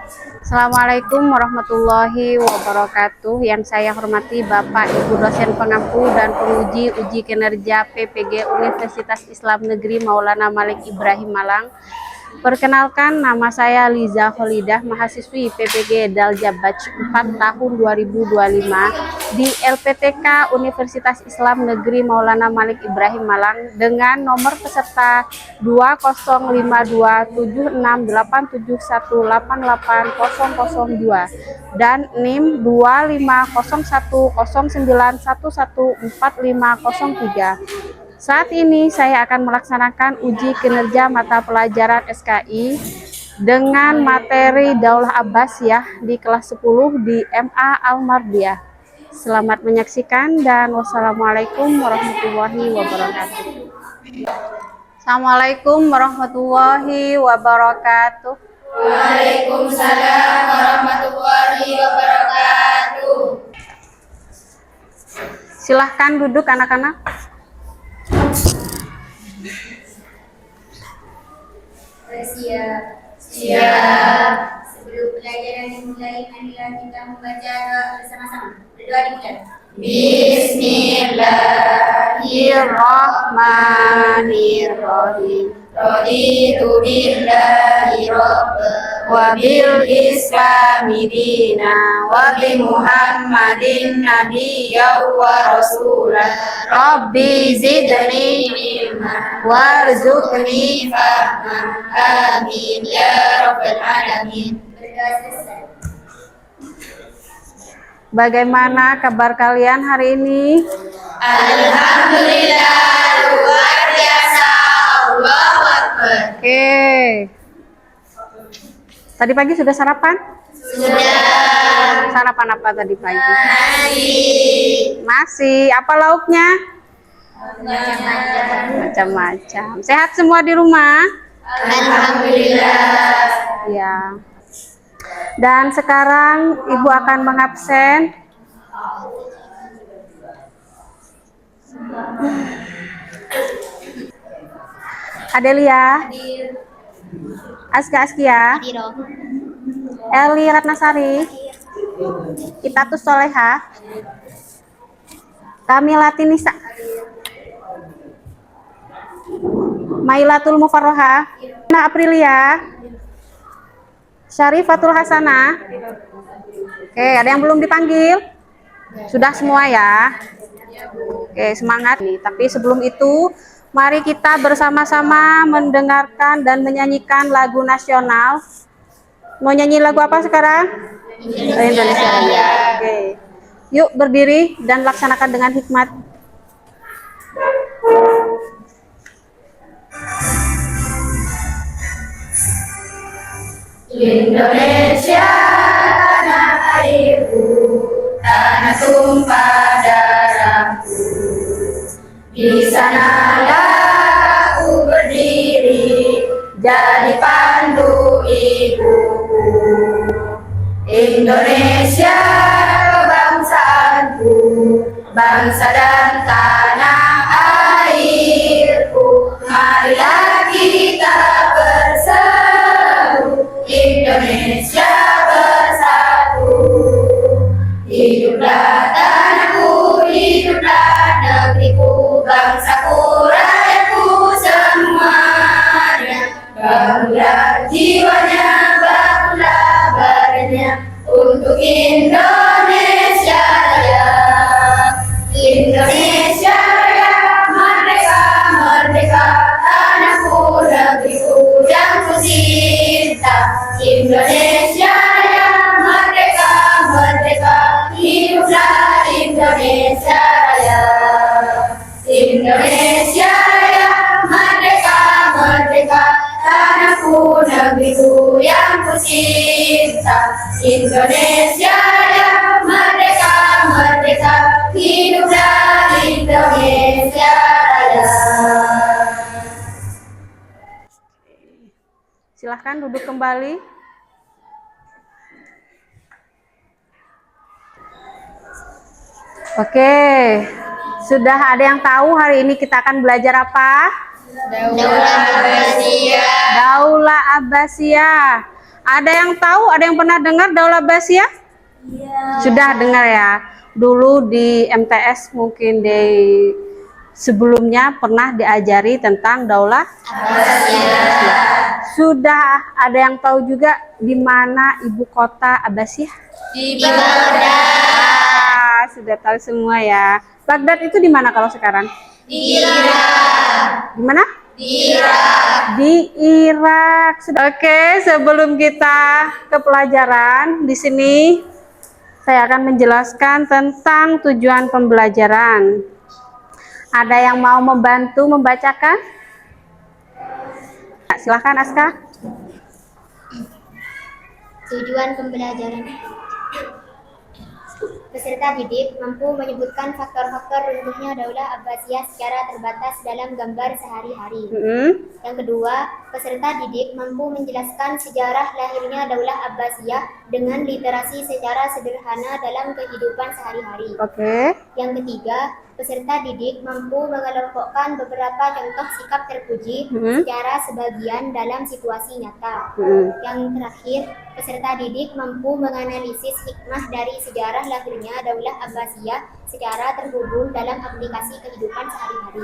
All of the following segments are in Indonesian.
Assalamualaikum warahmatullahi wabarakatuh. Yang saya hormati Bapak Ibu dosen pengampu dan penguji uji kinerja PPG Universitas Islam Negeri Maulana Malik Ibrahim Malang. Perkenalkan, nama saya Liza Kholidah, mahasiswi PPG Dalja Batch 4 tahun 2025 di LPTK Universitas Islam Negeri Maulana Malik Ibrahim Malang dengan nomor peserta 205276871880002 dan NIM 250109114503. Saat ini saya akan melaksanakan uji kinerja mata pelajaran SKI dengan materi Daulah Abbasiyah di kelas 10 di MA Al-Mardiyah. Selamat menyaksikan dan wassalamualaikum warahmatullahi wabarakatuh. Assalamualaikum warahmatullahi wabarakatuh. Waalaikumsalam warahmatullahi wabarakatuh. Silahkan duduk anak-anak. Siap. Sebelum pelajaran dimulai, marilah kita membaca doa bersama-sama. Berdoa dimulai. Bismillahirrahmanirrahim. Raditu billahi rabba Wa bil islami dina wa bi Muhammadin nabiyyan wa rasulan. Rabbi zidni ilma warzuqni fahma. Amin ya rabbal alamin. Berdoa selesai. Bagaimana kabar kalian hari ini? Alhamdulillah, luar biasa. Allahu Akbar. Oke. Tadi pagi sudah sarapan? Sudah. Sarapan apa tadi pagi? Nasi. Masih. Apa lauknya? Macam-macam. Macam-macam. Sehat semua di rumah? Alhamdulillah. Ya. Dan sekarang Ibu akan mengabsen. Adelia, Aska Askia, Eli Ratnasari, Itatus Soleha, Kamila Tinisa, Mailatul Mufarroha, Nah Aprilia, Syarifatul Hasanah. Oke, ada yang belum dipanggil? Sudah semua ya? Oke, semangat nih. Tapi sebelum itu, mari kita bersama-sama mendengarkan dan menyanyikan lagu nasional. Mau nyanyi lagu apa sekarang? Indonesia Raya. Oke. Yuk berdiri dan laksanakan dengan hikmat. Indonesia tanah airku, tanah tumpah darahku. Di sanalah aku berdiri, jadi pandu ibuku. Indonesia kebangsaanku, bangsa dan tanah airku. Marilah kita bersatu, Indonesia bersatu. Hiduplah tanahku, hiduplah negeriku, bangsaku, rakyatku semuanya. Bangunlah jiwanya, bangunlah badannya untuk Indonesia Raya. Indonesia Raya, merdeka, merdeka, tanahku, negeriku yang ku cinta. Indonesia Raya, merdeka, merdeka, hiduplah Indonesia Raya. Indonesia Raya, merdeka, merdeka, tanahku, negeriku yang ku cinta. Indonesia Raya, merdeka, merdeka, hiduplah Indonesia Raya. Silahkan duduk kembali. Oke, sudah ada yang tahu hari ini kita akan belajar apa? Daulah Abbasiyah. Daulah Abbasiyah. Ada yang tahu, ada yang pernah dengar Daulah Abbasiyah? Iya. Sudah dengar ya. Dulu di MTS mungkin di sebelumnya pernah diajari tentang Daulah Abbasiyah. Sudah ada yang tahu juga di mana ibu kota Abbasiyah? Di Baghdad. Sudah tahu semua ya. Baghdad itu di mana kalau sekarang? Di Irak. Di mana? Di Irak. Di Irak. Oke, sebelum kita ke pelajaran, di sini saya akan menjelaskan tentang tujuan pembelajaran. Ada yang mau membantu membacakan? Silahkan Aska. Tujuan pembelajaran. Peserta didik mampu menyebutkan faktor-faktor runtuhnya Daulah Abbasiyah secara terbatas dalam gambar sehari-hari. Yang kedua, peserta didik mampu menjelaskan sejarah lahirnya Daulah Abbasiyah dengan literasi secara sederhana dalam kehidupan sehari-hari. Oke. Yang ketiga, peserta didik mampu mengelompokkan beberapa contoh sikap terpuji secara sebagian dalam situasi nyata. Yang terakhir, peserta didik mampu menganalisis hikmah dari sejarah lahirnya Daulah Abbasiyah secara terhubung dalam aplikasi kehidupan sehari-hari.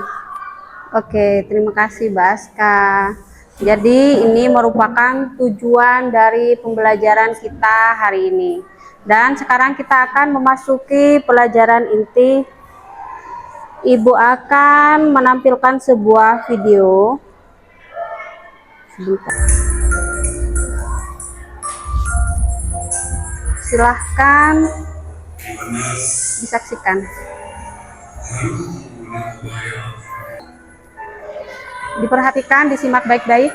Oke, terima kasih Baska. Jadi ini merupakan tujuan dari pembelajaran kita hari ini. Dan sekarang kita akan memasuki pelajaran inti. Ibu akan menampilkan sebuah video. Sebentar. Silahkan disaksikan. Diperhatikan, disimak baik-baik.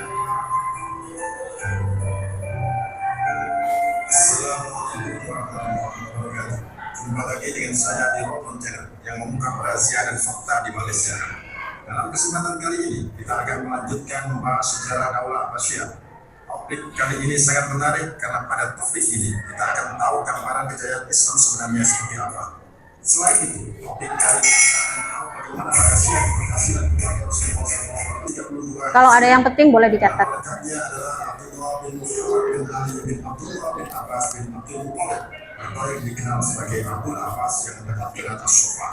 Jumpa lagi dengan saya di Roton Channel yang mengungkap rahasia dan fakta di Malaysia. Dalam kesempatan kali ini kita akan melanjutkan membahas sejarah Daulah Abbasiyah. Topik kali ini sangat menarik karena pada topik ini kita akan tahu gambaran kejayaan Islam sebenarnya seperti apa. Selain itu, topik kali ini kita akan tahu bagaimana rahasia keberhasilan keluarga Rasulullah SAW. Kalau ada yang penting boleh dicatat. Lengkapnya adalah Abdullah bin Muhammad bin Ali bin Abdullah bin Abbas bin Abdul Muttalib atau yang dikenal sebagai Abul Abbas yang mendapat gelar As-Sofa.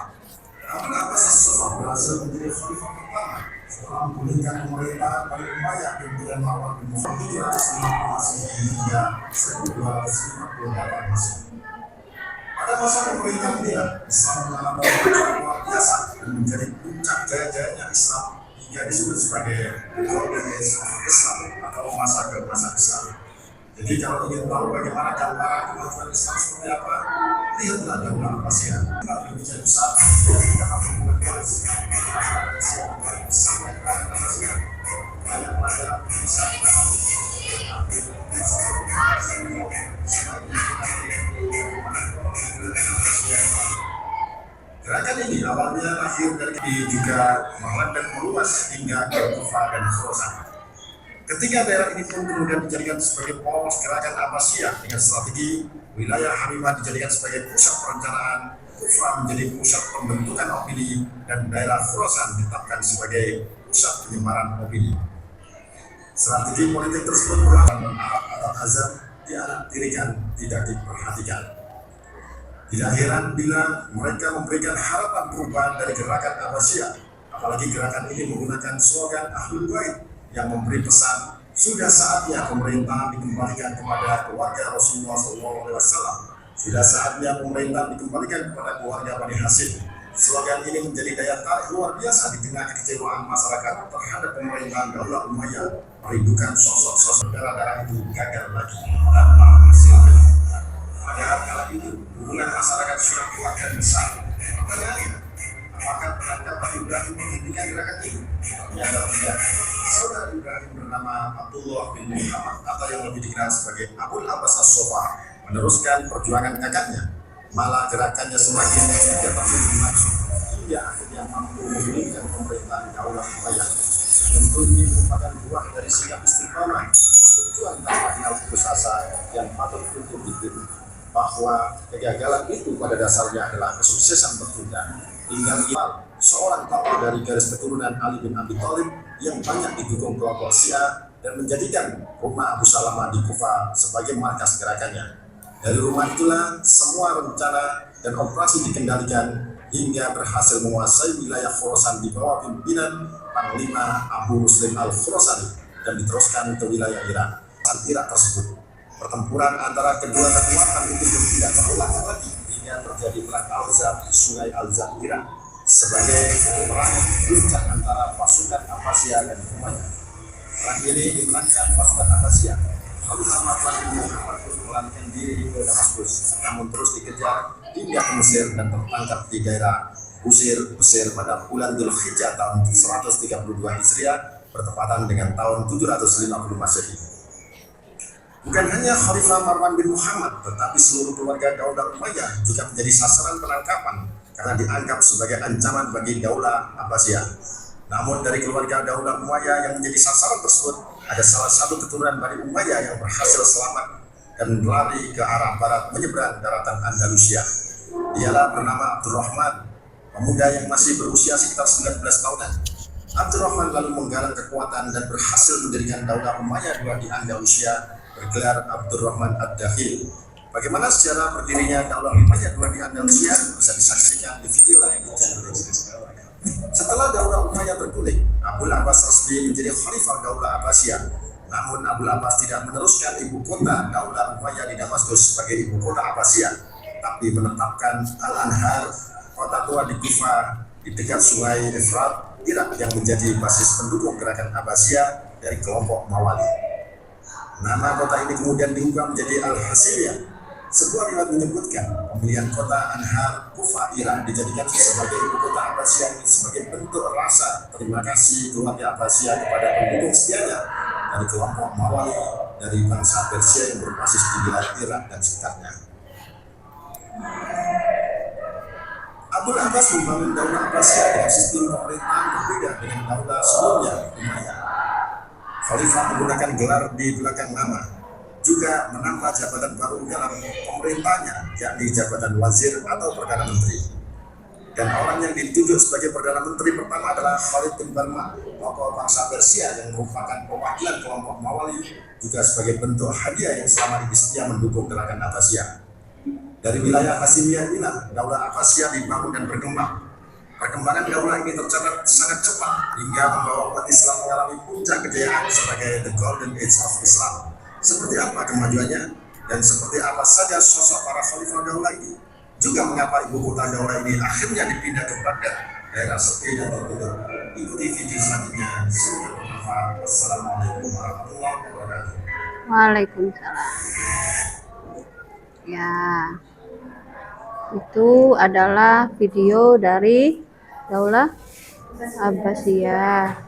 Abul Abbas As-Sofa berhasil menjadi khalifah pertama setelah memulihkan pemerintahan Bani Umayyah bin Bulan Mawar bin Muhammad 750 hingga 1258 Masehi. Pada masa pemerintahan dia, Islam mengalami perkembangan luar biasa dan menjadi puncak jaya-jayanya Islam hingga disebut sebagai Golden Age of Islam atau masa keemasan Islam. Jadi kalau ingin tahu bagaimana gambaran kemajuan Islam seperti apa, lihatlah Daulah Abbasiyah. Lebih bisa besar, kita akan membahas banyak pelajaran bisa kita Gerakan ini awalnya lahir dari juga Muhammad dan meluas hingga ke Kufah dan Khorasan. Ketika daerah ini pun kemudian dijadikan sebagai poros gerakan Abbasiyah dengan strategi wilayah Hamimah dijadikan sebagai pusat perencanaan, Kufah menjadi pusat pembentukan opini, dan daerah Khorasan ditetapkan sebagai pusat penyebaran opini. Strategi politik tersebut berlangsung Arab atau Azam dianaktirikan, tidak diperhatikan. Tidak heran bila mereka memberikan harapan perubahan dari gerakan Abbasiyah, apalagi gerakan ini menggunakan slogan Ahlul Bait yang memberi pesan sudah saatnya pemerintahan dikembalikan kepada keluarga Rasulullah SAW. Sudah saatnya pemerintahan dikembalikan kepada keluarga Bani Hashim. Slogan ini menjadi daya tarik luar biasa di tengah kekecewaan masyarakat terhadap pemerintahan Daulah Umayyah. Merindukan sosok-sosok darah-darah itu gagal lagi tanpa hasilnya. Padahal kala itu hubungan masyarakat sudah kuat dan besar. Pertanyaannya, apakah penangkapan Ibrahim menghentikan gerakan itu? Ternyata tidak. Saudara Ibrahim bernama Abdullah bin Muhammad atau yang lebih dikenal sebagai Abul Abbas As-Sofa meneruskan perjuangan kakaknya. Malah gerakannya semakin tidak terlalu hingga akhirnya mampu memulihkan pemerintahan Daulah Umayyah. Tentu ini merupakan buah dari sikap istiqomah berjuang tanpa kenal putus asa yang patut untuk ditiru. Bahwa kegagalan itu pada dasarnya adalah kesuksesan tertunda. Tinggal seorang tokoh dari garis keturunan Ali bin Abi Thalib yang banyak didukung kelompok Syiah dan menjadikan rumah Abu Salamah di Kufah sebagai markas gerakannya. Dari rumah itulah semua rencana dan operasi dikendalikan hingga berhasil menguasai wilayah Khorasan di bawah pimpinan Panglima Abu Muslim al-Khurasani dan diteruskan ke wilayah Irak. Saat Irak tersebut, pertempuran antara kedua kekuatan itu tidak terulang lagi hingga terjadi perang Al-Zab di Sungai Al-Zab Irak sebagai perang puncak antara pasukan Abbasiyah dan Umayyah. Perang ini dimenangkan pasukan Abbasiyah. Khalifah Marwan bin Muhammad melarikan diri ke Damaskus, namun terus dikejar hingga ke Mesir dan tertangkap di daerah Busir, Mesir pada bulan Dzulhijjah tahun 132 Hijriah bertepatan dengan tahun 750 Masehi. Bukan hanya Khalifah Marwan bin Muhammad, tetapi seluruh keluarga Daulah Umayyah juga menjadi sasaran penangkapan karena dianggap sebagai ancaman bagi Daulah Abbasiyah. Namun dari keluarga Daulah Umayyah yang menjadi sasaran tersebut, ada salah satu keturunan Bani Umayyah yang berhasil selamat dan berlari ke arah barat menyeberang daratan Andalusia. Dialah bernama Abdurrahman, pemuda yang masih berusia sekitar 19 tahunan. Abdurrahman lalu menggalang kekuatan dan berhasil mendirikan Daulah Umayyah II di Andalusia bergelar Abdurrahman Ad-Dakhil. Bagaimana sejarah berdirinya Daulah Umayyah II di Andalusia bisa disaksikan di video yang channel ini. Setelah Daulah Umayyah terguling, Abul Abbas resmi menjadi Khalifah Daulah Abbasiyah. Namun Abul Abbas tidak meneruskan ibu kota Daulah Umayyah di Damaskus sebagai ibu kota Abbasiyah, tapi menetapkan Al-Anhar, kota tua di Kufah di dekat Sungai Efrat, Irak, yang menjadi basis pendukung gerakan Abbasiyah dari kelompok Mawali. Nama kota ini kemudian diubah menjadi Al-Hasiliyah. Sebuah riwayat menyebutkan pemilihan kota Anhar Kufah Irak dijadikan sebagai ibu kota Abbasiyah ini sebagai bentuk rasa terima kasih keluarga Abbasiyah kepada pendukung setianya dari kelompok Mawali dari bangsa Persia yang berbasis di wilayah Irak dan sekitarnya. Abul Abbas membangun Daulah Abbasiyah dengan sistem pemerintahan berbeda dengan daulah sebelumnya Umayyah. Khalifah menggunakan gelar di belakang nama, juga menambah jabatan baru dalam pemerintahnya, yakni jabatan wazir atau perdana menteri. Dan orang yang ditunjuk sebagai perdana menteri pertama adalah Khalid bin Barma, tokoh bangsa Persia yang merupakan perwakilan kelompok Mawali, juga sebagai bentuk hadiah yang selama ini setia mendukung gerakan Abbasiyah. Dari wilayah Hasimiyah inilah Daulah Abbasiyah dibangun dan berkembang. Perkembangan daulah ini tercatat sangat cepat hingga membawa umat Islam mengalami puncak kejayaan sebagai the Golden Age of Islam. Seperti apa kemajuannya dan seperti apa saja sosok para khalifah daulah ini, juga mengapa ibu kota daulah ini akhirnya dipindah ke Baghdad, daerah sepi dan tertutup. Ikuti video selanjutnya. Assalamualaikum warahmatullahi wabarakatuh. Waalaikumsalam. Ya, itu adalah video dari Daulah Abbasiyah.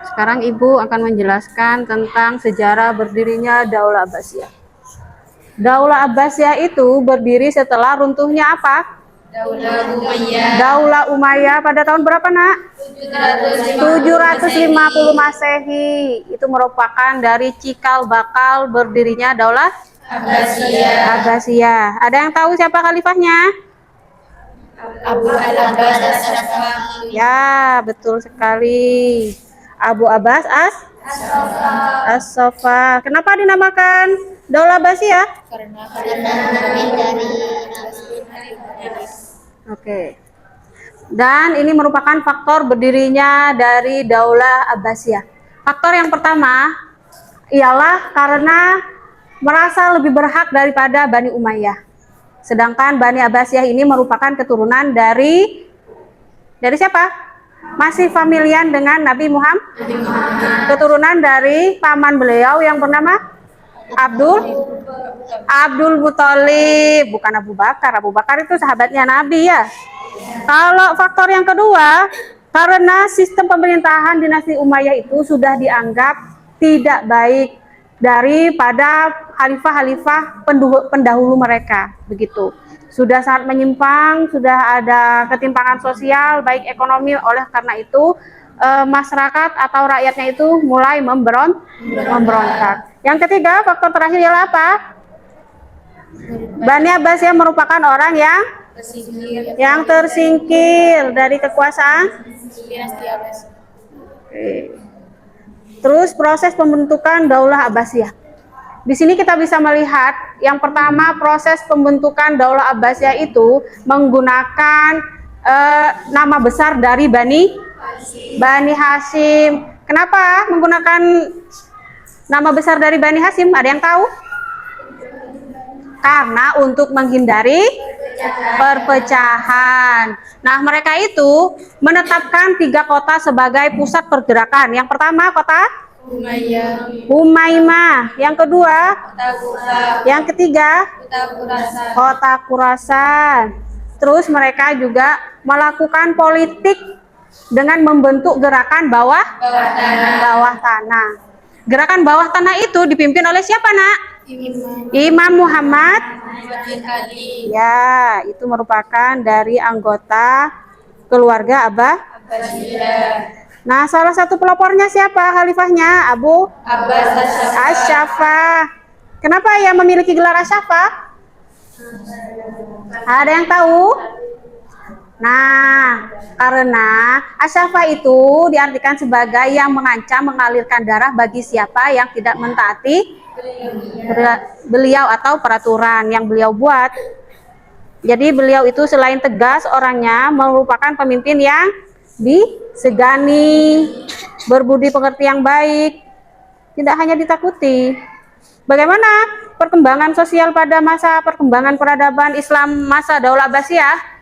Sekarang Ibu akan menjelaskan tentang sejarah berdirinya Daulah Abbasiyah. Daulah Abbasiyah itu berdiri setelah runtuhnya apa? Daulah Umayyah. Daulah Umayyah pada tahun berapa, Nak? 750 Masehi. Itu merupakan dari cikal bakal berdirinya Daulah Abbasiyah. Ada yang tahu siapa khalifahnya? Abu al-Abbas as-Safawi. Ya, betul sekali. Abu Abbas as-Safawi. Kenapa dinamakan Daulah Abbasiyah? Karena dari Oke. Dan ini merupakan faktor berdirinya dari Daulah Abbasiyah. Faktor yang pertama ialah karena merasa lebih berhak daripada Bani Umayyah. Sedangkan Bani Abbasiyah ini merupakan keturunan dari siapa? Masih familian dengan Nabi Muhammad. Keturunan dari paman beliau yang bernama Abdul Muthalib, bukan Abu Bakar. Abu Bakar itu sahabatnya Nabi ya. Kalau faktor yang kedua, karena sistem pemerintahan dinasti Umayyah itu sudah dianggap tidak baik daripada khalifah-khalifah pendahulu mereka, begitu. Sudah sangat menyimpang, sudah ada ketimpangan sosial, baik ekonomi. Oleh karena itu masyarakat atau rakyatnya itu mulai memberontak. Yang ketiga, faktor terakhir ialah apa? Bani Abbasiyah merupakan orang yang tersingkir dari kekuasaan Oke. Terus proses pembentukan Daulah Abbasiyah. Di sini kita bisa melihat yang pertama proses pembentukan Daulah Abbasiyah itu menggunakan nama besar dari Bani Hashim. Kenapa menggunakan nama besar dari Bani Hashim? Ada yang tahu? Karena untuk menghindari perpecahan. Nah, mereka itu menetapkan 3 kota sebagai pusat pergerakan. Yang pertama kota Umayyah, Umaymah, yang kedua, Kota Kufa, yang ketiga, Kota Khurasan. kota Khurasan. Terus mereka juga melakukan politik dengan membentuk gerakan bawah tanah. Gerakan bawah tanah itu dipimpin oleh siapa, Nak? Imam Muhammad. Ali, Ya, itu merupakan dari anggota keluarga Abbasiyah, Nah, salah satu pelopornya siapa khalifahnya? Abu Abbas Asyafah. Kenapa ia memiliki gelar Asyafah? Ada yang tahu? Nah, karena Asyafah itu diartikan sebagai yang mengancam mengalirkan darah bagi siapa yang tidak mentaati beliau atau peraturan yang beliau buat. Jadi beliau itu selain tegas orangnya merupakan pemimpin yang disegani, berbudi pekerti yang baik, tidak hanya ditakuti. Bagaimana perkembangan sosial pada masa perkembangan peradaban Islam masa Daulah Abbasiyah?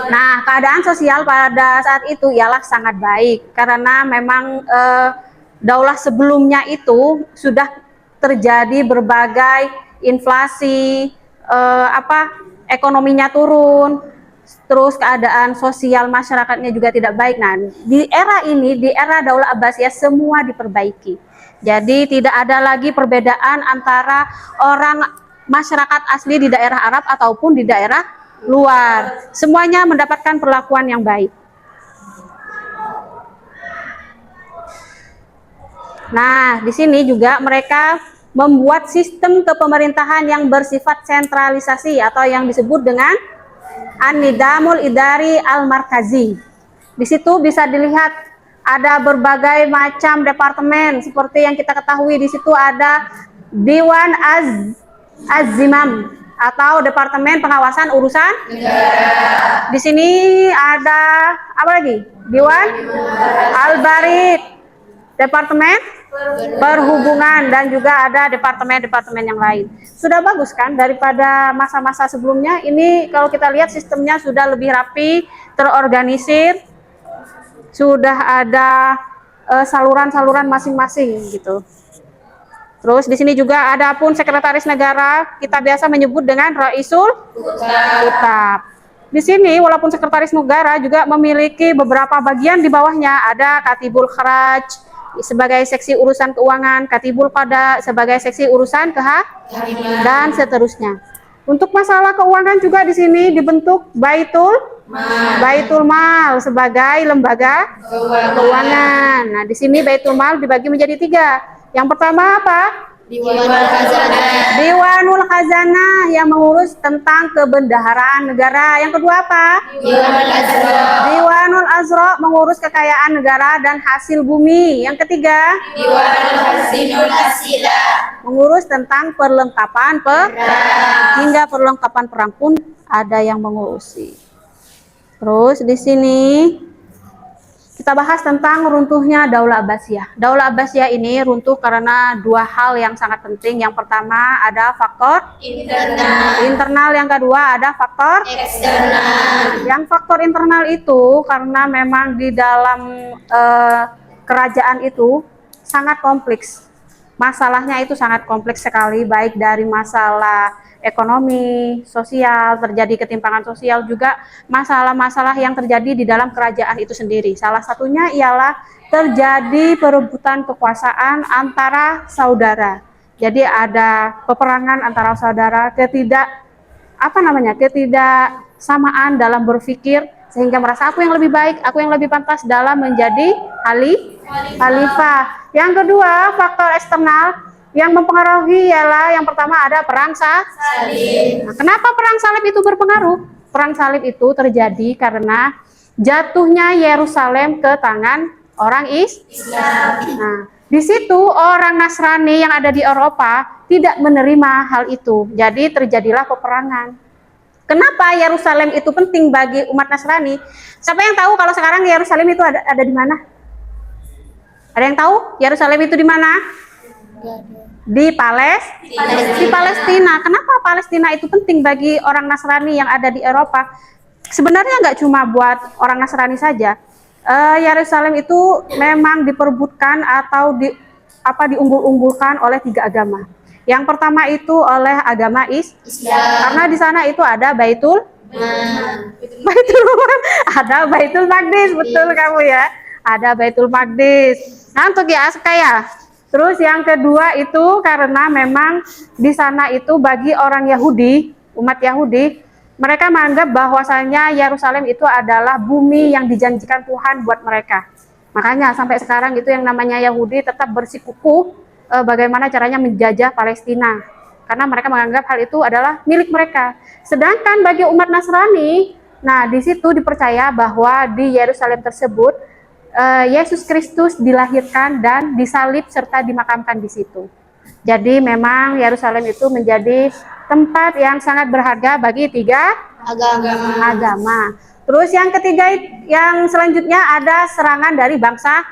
Nah, keadaan sosial pada saat itu ialah sangat baik karena memang daulah sebelumnya itu sudah terjadi berbagai inflasi, ekonominya turun, terus keadaan sosial masyarakatnya juga tidak baik. Nah, di era ini, di era Daulah Abbasiyah semua diperbaiki. Jadi tidak ada lagi perbedaan antara orang masyarakat asli di daerah Arab ataupun di daerah luar. Semuanya mendapatkan perlakuan yang baik. Nah, di sini juga mereka membuat sistem kepemerintahan yang bersifat sentralisasi atau yang disebut dengan An-Nidamul Idari Al-Markazi. Di situ bisa dilihat ada berbagai macam departemen seperti yang kita ketahui. Di situ ada Dewan Az-Zimam atau Departemen Pengawasan Urusan Negara. Di sini ada apa lagi? Dewan Al-Barid, Departemen Perhubungan, dan juga ada departemen-departemen yang lain. Sudah bagus kan daripada masa-masa sebelumnya? Ini kalau kita lihat sistemnya sudah lebih rapi, terorganisir, sudah ada saluran-saluran masing-masing gitu. Terus di sini juga ada pun sekretaris negara, kita biasa menyebut dengan Raisul Utab. Di sini walaupun sekretaris negara juga memiliki beberapa bagian di bawahnya, ada Katibul Kharaj sebagai seksi urusan keuangan, Katibul Qada sebagai seksi urusan dan seterusnya. Untuk masalah keuangan juga di sini dibentuk Baitul Mal sebagai lembaga keuangan. Nah, di sini Baitul Mal dibagi menjadi 3. Yang pertama apa? Diwanul Khazanah yang mengurus tentang kebendaharaan negara. Yang kedua apa? Diwanul Azra mengurus kekayaan negara dan hasil bumi. Yang ketiga? Mengurus tentang perlengkapan perang. Hingga perlengkapan perang pun ada yang mengurusi. Terus di sini kita bahas tentang runtuhnya Daulah Abbasiyah. Daulah Abbasiyah ini runtuh karena 2 hal yang sangat penting. Yang pertama ada faktor internal, yang kedua ada faktor eksternal. Yang faktor internal itu karena memang di dalam kerajaan itu sangat kompleks. Masalahnya itu sangat kompleks sekali, baik dari masalah ekonomi, sosial, terjadi ketimpangan sosial, juga masalah-masalah yang terjadi di dalam kerajaan itu sendiri. Salah satunya ialah terjadi perebutan kekuasaan antara saudara. Jadi ada peperangan antara saudara, ketidaksamaan dalam berpikir, sehingga merasa aku yang lebih baik, aku yang lebih pantas dalam menjadi khalifah. Yang kedua, faktor eksternal yang mempengaruhi ialah yang pertama ada perang salib. Nah, kenapa perang salib itu berpengaruh? Perang salib itu terjadi karena jatuhnya Yerusalem ke tangan Orang Islam. Nah, di situ orang Nasrani yang ada di Eropa tidak menerima hal itu. Jadi terjadilah peperangan. Kenapa Yerusalem itu penting bagi umat Nasrani? Siapa yang tahu kalau sekarang Yerusalem itu ada di mana? Ada yang tahu Yerusalem itu di mana? Di Palestina. Kenapa Palestina itu penting bagi orang Nasrani yang ada di Eropa? Sebenarnya nggak cuma buat orang Nasrani saja. Yerusalem itu memang diperebutkan atau diunggul-unggulkan oleh 3 agama. Yang pertama itu oleh agama Islam, karena di sana itu ada Baitul ada Baitul Maqdis, betul kamu ya. Ada Baitul Maqdis. Ngantuk ya Aska ya. Terus yang kedua itu karena memang di sana itu bagi orang Yahudi, umat Yahudi, mereka menganggap bahwasanya Yerusalem itu adalah bumi yang dijanjikan Tuhan buat mereka. Makanya sampai sekarang itu yang namanya Yahudi tetap bersikukuh bagaimana caranya menjajah Palestina. Karena mereka menganggap hal itu adalah milik mereka. Sedangkan bagi umat Nasrani, nah di situ dipercaya bahwa di Yerusalem tersebut Yesus Kristus dilahirkan dan disalib serta dimakamkan di situ. Jadi memang Yerusalem itu menjadi tempat yang sangat berharga bagi 3 agama. Terus yang ketiga, yang selanjutnya ada serangan dari bangsa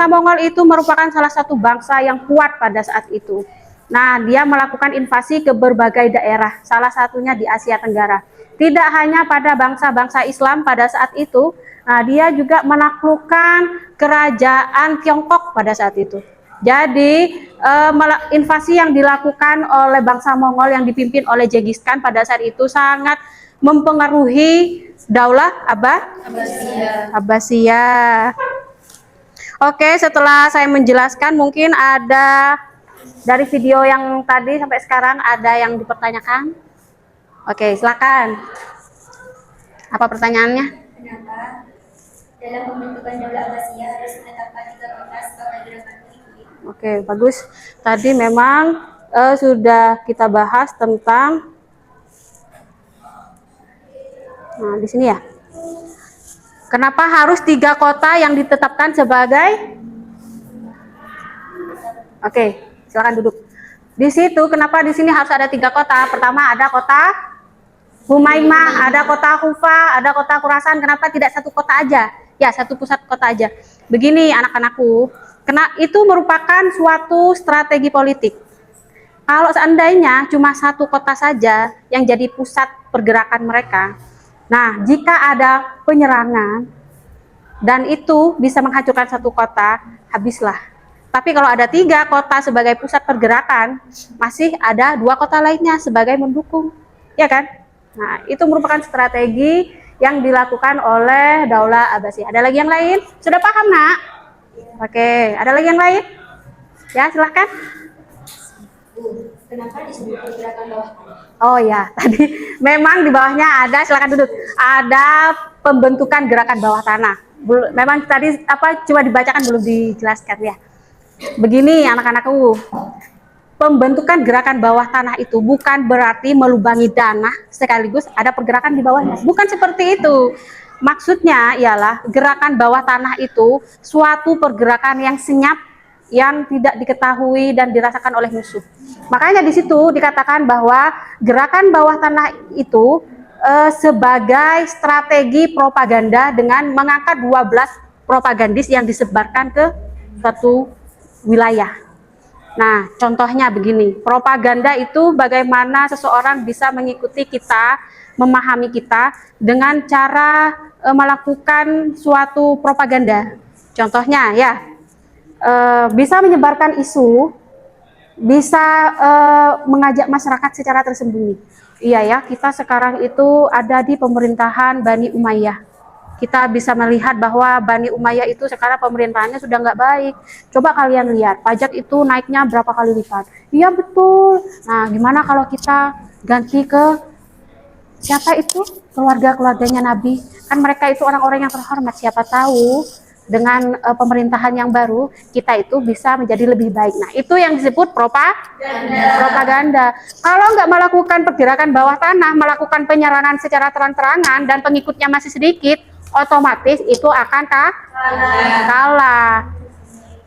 Mongol itu merupakan salah satu bangsa yang kuat pada saat itu. Nah, dia melakukan invasi ke berbagai daerah, salah satunya di Asia Tenggara. Tidak hanya pada bangsa-bangsa Islam pada saat itu, nah dia juga menaklukkan kerajaan Tiongkok pada saat itu. Jadi invasi yang dilakukan oleh bangsa Mongol yang dipimpin oleh Genghis Khan pada saat itu sangat mempengaruhi Daulah Abbasiyah. Oke, setelah saya menjelaskan, mungkin ada dari video yang tadi sampai sekarang ada yang dipertanyakan. Oke, silakan. Apa pertanyaannya? Kenapa dalam pembentukan Daulah Abbasiyah harus menetapkan 3 kota sebagai gerakan politik? Oke, bagus. Tadi memang sudah kita bahas tentang di sini ya. Kenapa harus 3 kota yang ditetapkan sebagai? Oke, silakan duduk. Di situ kenapa di sini harus ada 3 kota? Pertama ada kota Humaimah, ada kota Kufa, ada kota Khurasan. Kenapa tidak 1 kota aja? Ya, 1 pusat kota aja. Begini anak-anakku, itu merupakan suatu strategi politik. Kalau seandainya cuma 1 kota saja yang jadi pusat pergerakan mereka, nah, jika ada penyerangan dan itu bisa menghancurkan 1 kota, habislah. Tapi kalau ada 3 kota sebagai pusat pergerakan, masih ada 2 kota lainnya sebagai mendukung, ya kan? Nah, itu merupakan strategi yang dilakukan oleh Daulah Abbasiyah. Ada lagi yang lain? Sudah paham, Nak? Oke, ada lagi yang lain? Ya, silahkan. Kenapa disebut pergerakan bawah tanah? Oh ya, tadi memang di bawahnya ada, silakan duduk. Ada pembentukan gerakan bawah tanah. Memang tadi cuma dibacakan, belum dijelaskan ya. Begini anak-anakku, pembentukan gerakan bawah tanah itu bukan berarti melubangi tanah sekaligus ada pergerakan di bawahnya. Bukan seperti itu. Maksudnya ialah gerakan bawah tanah itu suatu pergerakan yang senyap, yang tidak diketahui dan dirasakan oleh musuh. Makanya di situ dikatakan bahwa gerakan bawah tanah itu sebagai strategi propaganda dengan mengangkat 12 propagandis yang disebarkan ke suatu wilayah. Nah, contohnya begini, propaganda itu bagaimana seseorang bisa mengikuti kita, memahami kita dengan cara melakukan suatu propaganda. Contohnya ya, bisa menyebarkan isu, bisa mengajak masyarakat secara tersembunyi. Iya ya, kita sekarang itu ada di pemerintahan Bani Umayyah. Kita bisa melihat bahwa Bani Umayyah itu sekarang pemerintahannya sudah nggak baik. Coba kalian lihat, pajak itu naiknya berapa kali lipat. Iya betul. Nah, gimana kalau kita ganti ke siapa itu? Keluarga-keluarganya Nabi. Kan mereka itu orang-orang yang terhormat. Siapa tahu dengan pemerintahan yang baru, kita itu bisa menjadi lebih baik. Nah, itu yang disebut propaganda. Kalau nggak melakukan pergerakan bawah tanah, melakukan penyerangan secara terang-terangan, dan pengikutnya masih sedikit, otomatis itu akan kalah.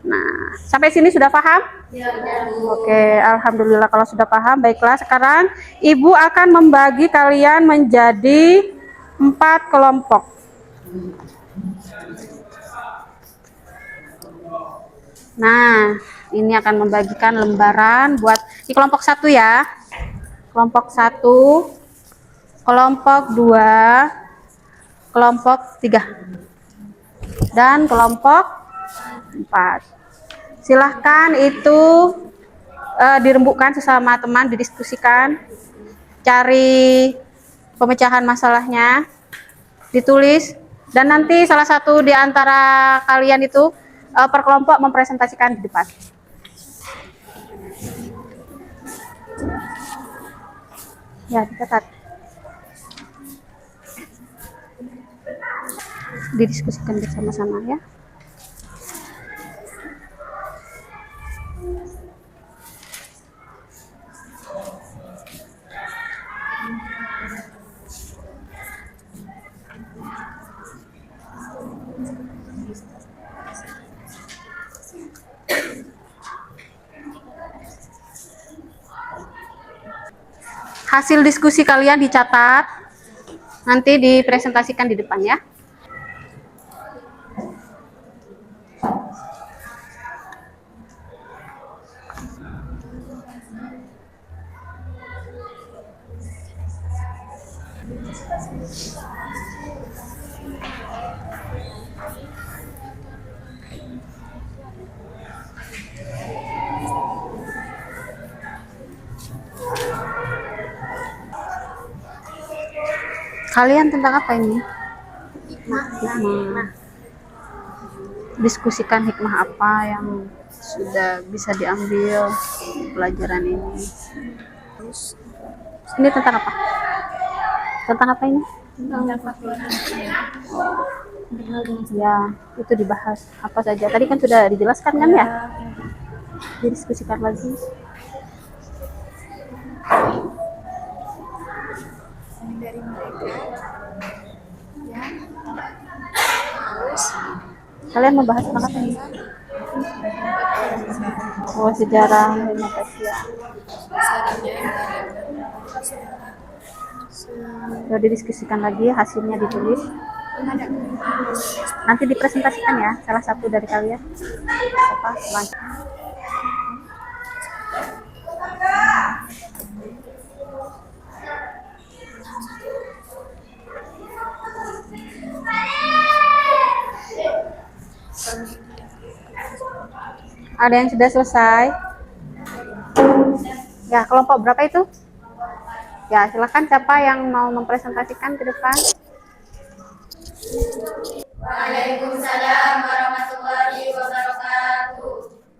Nah, sampai sini sudah paham? Ya, Bu. Oke, alhamdulillah kalau sudah paham. Baiklah, sekarang Ibu akan membagi kalian menjadi 4 kelompok. Nah, ini akan membagikan lembaran buat di kelompok 1 ya. Kelompok 1, kelompok 2, kelompok 3, dan kelompok 4. Silahkan itu dirembukkan sesama teman, didiskusikan, cari pemecahan masalahnya, ditulis, dan nanti salah satu di antara kalian itu per kelompok mempresentasikan di depan. Ya, dicatat. Didiskusikan bersama-sama ya. Hasil diskusi kalian dicatat, nanti dipresentasikan di depan ya. Kalian tentang apa ini? Hikmah. Diskusikan hikmah apa yang sudah bisa diambil pelajaran ini. Ini tentang apa? Tentang apa ini? Ya, itu dibahas. Apa saja? Tadi kan sudah dijelaskan kan ya? Didiskusikan lagi. Dari mereka yang harus Kalian membahas tentang apa ini? Oh, sejarah Indonesia. Sudah didiskusikan lagi, hasilnya ditulis. Nanti dipresentasikan ya, salah satu dari kalian. Apa? Lanjut. Ada yang sudah selesai? Ya, kelompok berapa itu? Ya, silakan siapa yang mau mempresentasikan ke depan. Waalaikumsalam warahmatullahi wabarakatuh.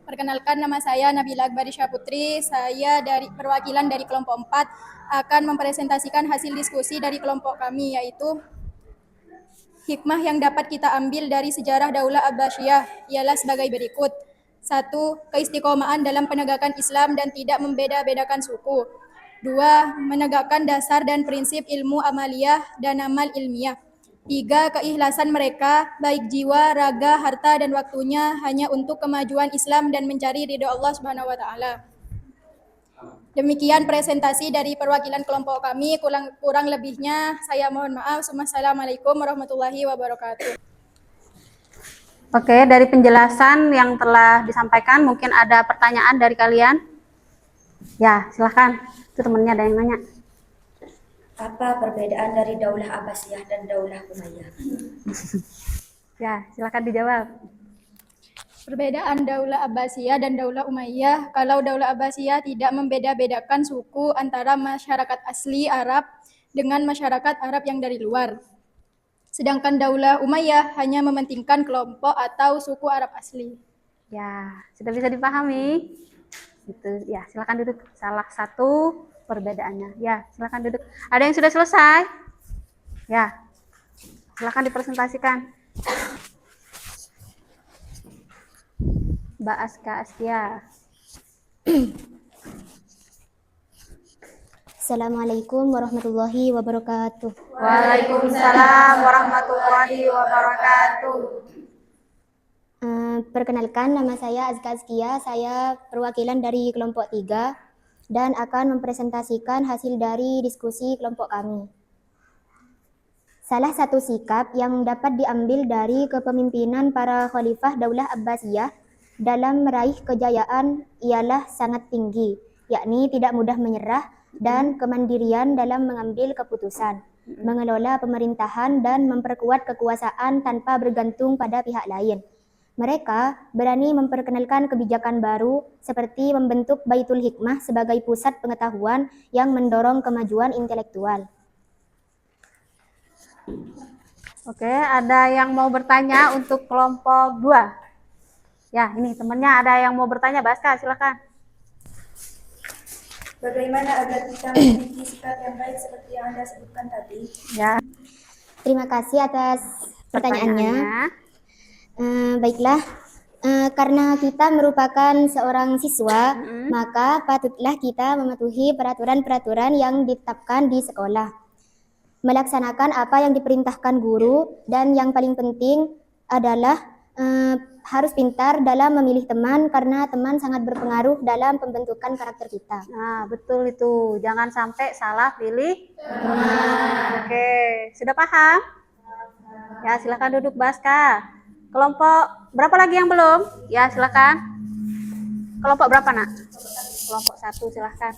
Perkenalkan, nama saya Nabila Akbarisya Putri. Saya dari perwakilan dari kelompok 4 akan mempresentasikan hasil diskusi dari kelompok kami, yaitu hikmah yang dapat kita ambil dari sejarah Daulah Abbasiyah ialah sebagai berikut. 1. Keistiqomahan dalam penegakan Islam dan tidak membeda-bedakan suku. 2. Menegakkan dasar dan prinsip ilmu amaliyah dan amal ilmiah. 3. Keikhlasan mereka, baik jiwa, raga, harta, dan waktunya hanya untuk kemajuan Islam dan mencari ridho Allah Subhanahu wa Ta'ala. Demikian presentasi dari perwakilan kelompok kami. Kurang lebihnya saya mohon maaf. Wassalamualaikum warahmatullahi wabarakatuh. Oke, dari penjelasan yang telah disampaikan, mungkin ada pertanyaan dari kalian? Ya, silahkan. Itu temennya ada yang nanya. Apa perbedaan dari Daulah Abbasiyah dan Daulah Umayyah? Ya, silahkan dijawab. Perbedaan Daulah Abbasiyah dan Daulah Umayyah, kalau Daulah Abbasiyah tidak membeda-bedakan suku antara masyarakat asli Arab dengan masyarakat Arab yang dari luar. Sedangkan Daulah Umayyah hanya mementingkan kelompok atau suku Arab asli. Ya, sudah bisa dipahami? Itu, ya, silakan duduk. Salah satu perbedaannya. Ya, silakan duduk. Ada yang sudah selesai? Ya, silakan dipresentasikan. Mbak Aska Astia. Assalamualaikum warahmatullahi wabarakatuh. Waalaikumsalam warahmatullahi wabarakatuh. Perkenalkan, nama saya Azka Azkia, saya perwakilan dari kelompok 3 dan akan mempresentasikan hasil dari diskusi kelompok kami. Salah satu sikap yang dapat diambil dari kepemimpinan para khalifah Daulah Abbasiyah dalam meraih kejayaan ialah sangat tinggi, yakni tidak mudah menyerah dan kemandirian dalam mengambil keputusan, mengelola pemerintahan dan memperkuat kekuasaan tanpa bergantung pada pihak lain. Mereka berani memperkenalkan kebijakan baru seperti membentuk Baitul Hikmah sebagai pusat pengetahuan yang mendorong kemajuan intelektual. Oke, ada yang mau bertanya untuk kelompok 2? Ya, ini temennya ada yang mau bertanya, Baska, silakan. Bagaimana agar kita memiliki sikap yang baik seperti yang Anda sebutkan tadi? Ya, Terima kasih atas pertanyaannya. Baiklah, karena kita merupakan seorang siswa, maka patutlah kita mematuhi peraturan-peraturan yang ditetapkan di sekolah. Melaksanakan apa yang diperintahkan guru, dan yang paling penting adalah harus pintar dalam memilih teman karena teman sangat berpengaruh dalam pembentukan karakter kita. nah betul itu. Jangan sampai salah pilih teman. Oke, sudah paham? Ya, silakan duduk, Baska. Kelompok berapa lagi yang belum? Ya, silakan. Kelompok berapa, Nak? Kelompok 1, silakan.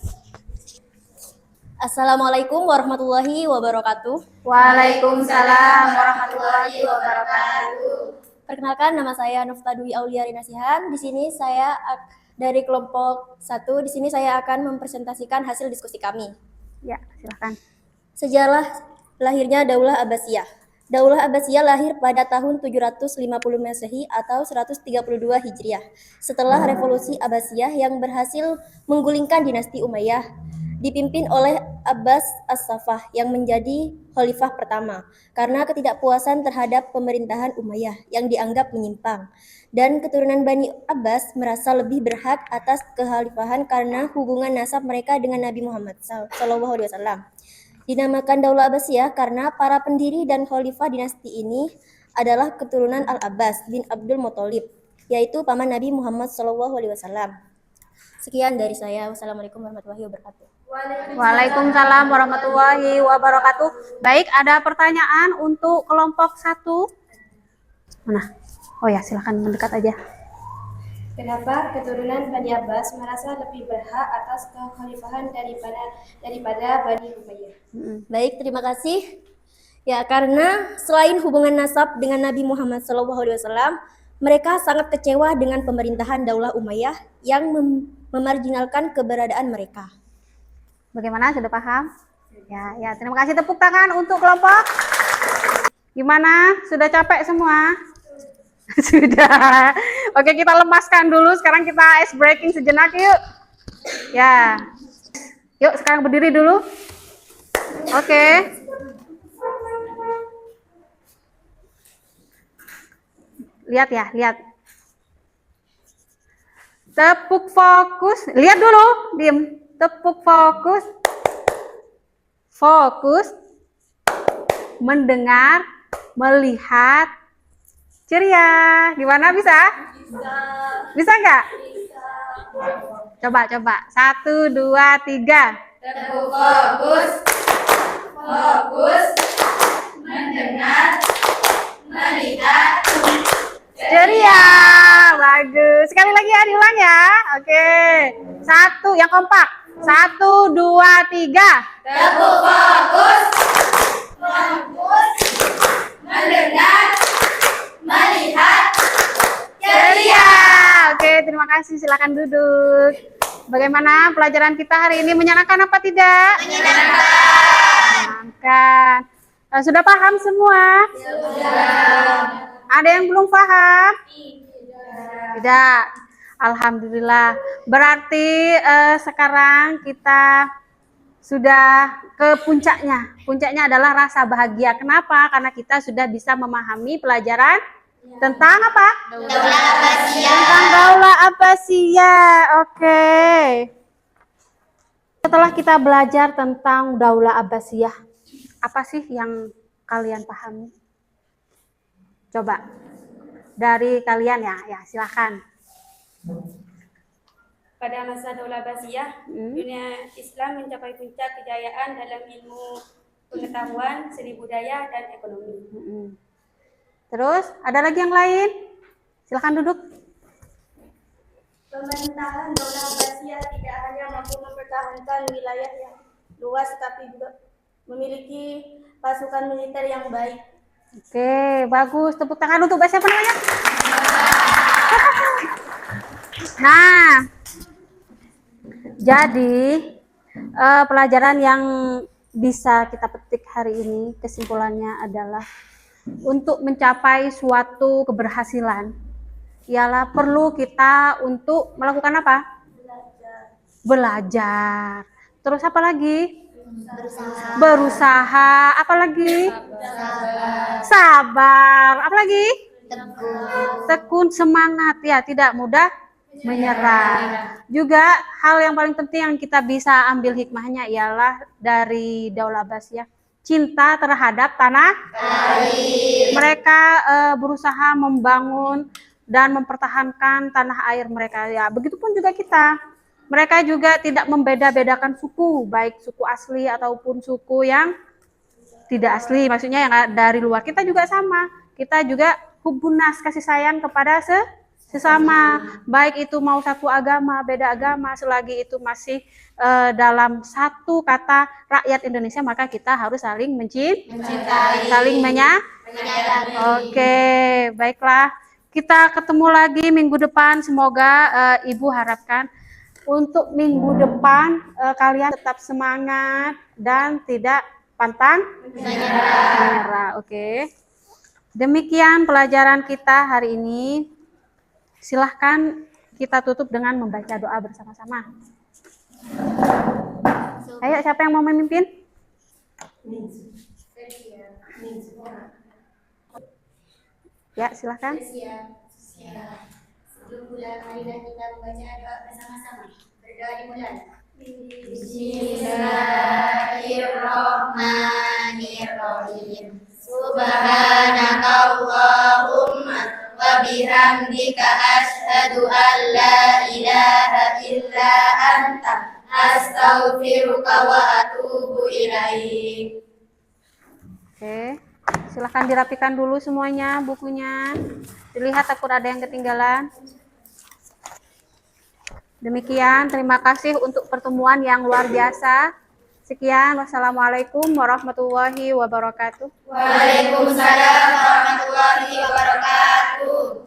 Assalamualaikum warahmatullahi wabarakatuh. Waalaikumsalam warahmatullahi wabarakatuh. Perkenalkan, nama saya Nufta Dwi Aulia Rinasihan. Di sini saya dari kelompok 1. Di sini saya akan mempresentasikan hasil diskusi kami. Ya, silakan. Sejarah lahirnya Daulah Abbasiyah. Daulah Abbasiyah lahir pada tahun 750 Masehi atau 132 Hijriah. Setelah revolusi Abbasiyah yang berhasil menggulingkan dinasti Umayyah, dipimpin oleh Abbas As-Saffah yang menjadi khalifah pertama karena ketidakpuasan terhadap pemerintahan Umayyah yang dianggap menyimpang, dan keturunan Bani Abbas merasa lebih berhak atas kekhalifahan karena hubungan nasab mereka dengan Nabi Muhammad SAW. Dinamakan Daulah Abbasiyah karena para pendiri dan khalifah dinasti ini adalah keturunan Al-Abbas bin Abdul Muthalib, yaitu paman Nabi Muhammad SAW. Sekian dari saya. Wassalamualaikum warahmatullahi wabarakatuh. Waalaikumsalam warahmatullahi wabarakatuh. Baik, ada pertanyaan untuk kelompok 1? Mana? Oh ya, silakan mendekat aja. Kenapa keturunan Bani Abbas merasa lebih berhak atas kekhalifahan daripada Bani Umayyah? Baik, terima kasih. Ya, karena selain hubungan nasab dengan Nabi Muhammad SAW, mereka sangat kecewa dengan pemerintahan Daulah Umayyah yang memarginalkan keberadaan mereka. Bagaimana? Sudah paham? Ya, terima kasih. Tepuk tangan untuk kelompok. Gimana? Sudah capek semua? Sudah. Oke, kita lemaskan dulu. Sekarang kita ice breaking sejenak yuk. Ya. Yuk, sekarang berdiri dulu. Oke. Lihat ya, lihat. Tepuk fokus. Lihat dulu, diam. Tepuk fokus. Fokus. Mendengar, melihat. Ceria. Gimana, bisa? Bisa nggak? Coba. 1, 2, 3. Tepuk fokus. Fokus. Mendengar. Melihat. Ceria. Bagus. Sekali lagi ya, diulang ya. Oke. 1, yang kompak. 1, 2, 3. Tepuk fokus. Fokus. Mendengar. Melihat. Ceria. Oke, terima kasih. Silakan duduk. Bagaimana pelajaran kita hari ini? Menyenangkan apa tidak? Menyenangkan. Sudah paham semua? Sudah. Ada yang belum paham? Tidak. Alhamdulillah. Berarti sekarang kita sudah ke puncaknya. Puncaknya adalah rasa bahagia. Kenapa? Karena kita sudah bisa memahami pelajaran tentang apa? Daulah Abbasiyah. Tentang Daulah Abbasiyah. Oke. Setelah kita belajar tentang Daulah Abbasiyah, apa sih yang kalian pahami? Coba dari kalian ya silakan. Pada masa Daulah Abbasiyah, dunia Islam mencapai puncak kejayaan dalam ilmu pengetahuan, seni budaya, dan ekonomi. Terus ada lagi yang lain? Silakan duduk. Pemerintahan Daulah Abbasiyah tidak hanya mampu mempertahankan wilayah yang luas, tapi juga memiliki pasukan militer yang baik. Oke, bagus. Tepuk tangan untuk siapa namanya? Nah, jadi pelajaran yang bisa kita petik hari ini kesimpulannya adalah untuk mencapai suatu keberhasilan ialah perlu kita untuk melakukan apa? Belajar. Terus apa lagi? Berusaha. Apa lagi? Sabar. Apa lagi? Tekun, semangat ya, tidak mudah menyerah. Juga hal yang paling penting yang kita bisa ambil hikmahnya ialah dari Daulah Abbasiyah, cinta terhadap tanah air. Mereka berusaha membangun dan mempertahankan tanah air mereka ya. Begitupun juga kita. Mereka juga tidak membeda-bedakan suku, baik suku asli ataupun suku yang tidak asli, maksudnya yang dari luar. Kita juga sama. Kita juga hubunas, kasih sayang kepada sesama, baik itu mau satu agama, beda agama, selagi itu masih dalam satu kata rakyat Indonesia, maka kita harus saling mencintai, saling menyayangi. Oke, baiklah. Kita ketemu lagi minggu depan. Semoga Ibu harapkan untuk minggu depan kalian tetap semangat dan tidak pantang menyerah. Oke. Demikian pelajaran kita hari ini. Silahkan kita tutup dengan membaca doa bersama-sama. Ayo, siapa yang mau memimpin? Ya, silahkan. Sebelum bulan, marilah kita membaca doa bersama-sama. Berdoa dimulai. Bismillahirrahmanirrahim. Subhanakallahumma wa bihamdika asyhadu an la ilaha illa anta astaghfiruka wa atubu ilaik. Oke. Silahkan dirapikan dulu semuanya bukunya. Dilihat takut ada yang ketinggalan. Demikian, terima kasih untuk pertemuan yang luar biasa. Sekian, wassalamualaikum warahmatullahi wabarakatuh. Waalaikumsalam warahmatullahi wabarakatuh.